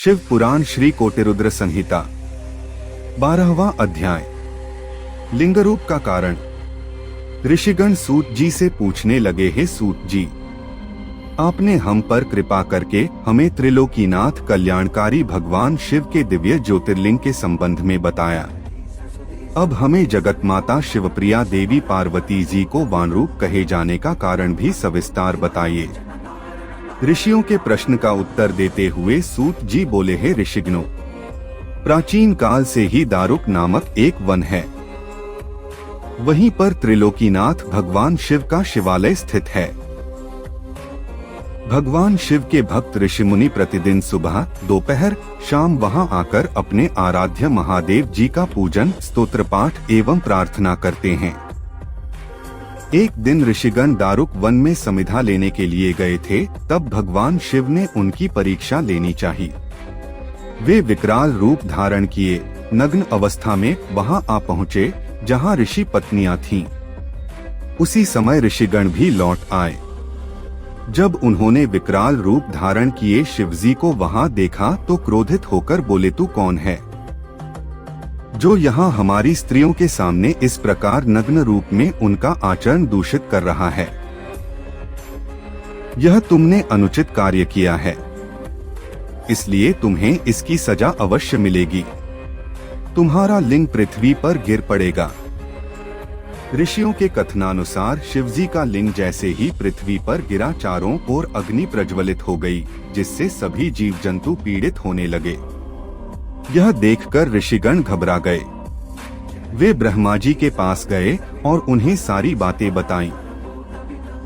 शिव पुराण श्री कोटिरुद्र संहिता 12वां अध्याय। लिंगरूप का कारण। ऋषिगण सूत जी से पूछने लगे, हे सूत जी, आपने हम पर कृपा करके हमें त्रिलोकीनाथ कल्याणकारी भगवान शिव के दिव्य ज्योतिर्लिंग के संबंध में बताया। अब हमें जगत माता शिवप्रिया देवी पार्वती जी को वानरूप कहे जाने का कारण भी सविस्तार बताइए। ऋषियों के प्रश्न का उत्तर देते हुए सूत जी बोले, हे ऋषिगणों, प्राचीन काल से ही दारुक नामक एक वन है। वहीं पर त्रिलोकीनाथ भगवान शिव का शिवालय स्थित है। भगवान शिव के भक्त ऋषि मुनि प्रतिदिन सुबह, दोपहर, शाम वहां आकर अपने आराध्य महादेव जी का पूजन, स्तोत्र पाठ एवं प्रार्थना करते हैं। एक दिन ऋषिगण दारुक वन में समिधा लेने के लिए गए थे, तब भगवान शिव ने उनकी परीक्षा लेनी चाहिए। वे विकराल रूप धारण किए नग्न अवस्था में वहां आ पहुँचे जहां ऋषि पत्नियां थीं। उसी समय ऋषिगण भी लौट आए। जब उन्होंने विकराल रूप धारण किए शिवजी को वहां देखा तो क्रोधित होकर बोले, तू कौन है जो यहाँ हमारी स्त्रियों के सामने इस प्रकार नग्न रूप में उनका आचरण दूषित कर रहा है? यह तुमने अनुचित कार्य किया है, इसलिए तुम्हें इसकी सजा अवश्य मिलेगी। तुम्हारा लिंग पृथ्वी पर गिर पड़ेगा। ऋषियों के कथनानुसार शिवजी का लिंग जैसे ही पृथ्वी पर गिरा, चारों ओर अग्नि प्रज्वलित हो गई, जिससे सभी जीव जंतु पीड़ित होने लगे। यह देखकर ऋषिगण घबरा गए। वे ब्रह्मा जी के पास गए और उन्हें सारी बातें बताईं।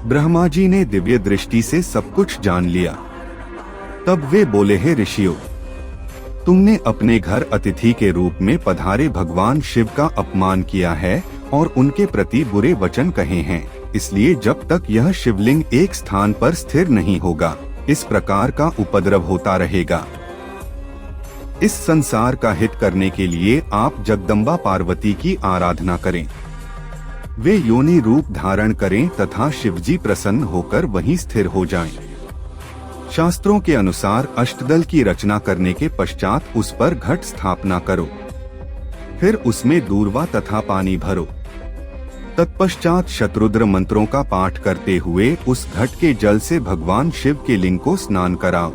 ब्रह्मा जी ने दिव्य दृष्टि से सब कुछ जान लिया। तब वे बोले, हे ऋषियों, तुमने अपने घर अतिथि के रूप में पधारे भगवान शिव का अपमान किया है और उनके प्रति बुरे वचन कहे हैं। इसलिए जब तक यह शिवलिंग एक स्थान पर स्थिर नहीं होगा, इस प्रकार का उपद्रव होता रहेगा। इस संसार का हित करने के लिए आप जगदम्बा पार्वती की आराधना करें। वे योनि रूप धारण करें तथा शिवजी प्रसन्न होकर वहीं स्थिर हो जाएं। शास्त्रों के अनुसार अष्टदल की रचना करने के पश्चात उस पर घट स्थापना करो। फिर उसमें दूर्वा तथा पानी भरो। तत्पश्चात शतरुद्र मंत्रों का पाठ करते हुए उस घट के जल से भगवान शिव के लिंग को स्नान कराओ।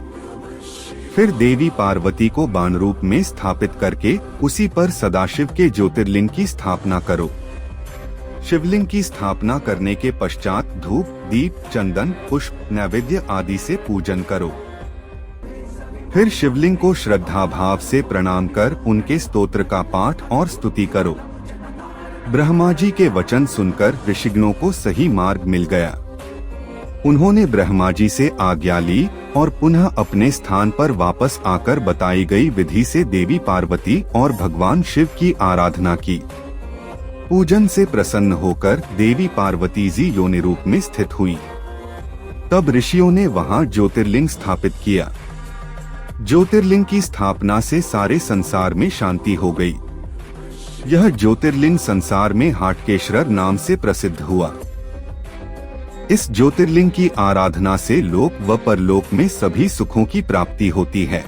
फिर देवी पार्वती को बाण रूप में स्थापित करके उसी पर सदाशिव के ज्योतिर्लिंग की स्थापना करो। शिवलिंग की स्थापना करने के पश्चात धूप, दीप, चंदन, पुष्प, नैवेद्य आदि से पूजन करो। फिर शिवलिंग को श्रद्धा भाव से प्रणाम कर उनके स्तोत्र का पाठ और स्तुति करो। ब्रह्मा जी के वचन सुनकर ऋषिगणों को सही मार्ग मिल गया। उन्होंने ब्रह्मा जी से आज्ञा ली और पुनः अपने स्थान पर वापस आकर बताई गई विधि से देवी पार्वती और भगवान शिव की आराधना की। पूजन से प्रसन्न होकर देवी पार्वती जी योनि रूप में स्थित हुई। तब ऋषियों ने वहां ज्योतिर्लिंग स्थापित किया। ज्योतिर्लिंग की स्थापना से सारे संसार में शांति हो गई। यह ज्योतिर्लिंग संसार में हाटकेश्वर नाम से प्रसिद्ध हुआ। इस ज्योतिर्लिंग की आराधना से लोक व परलोक में सभी सुखों की प्राप्ति होती है।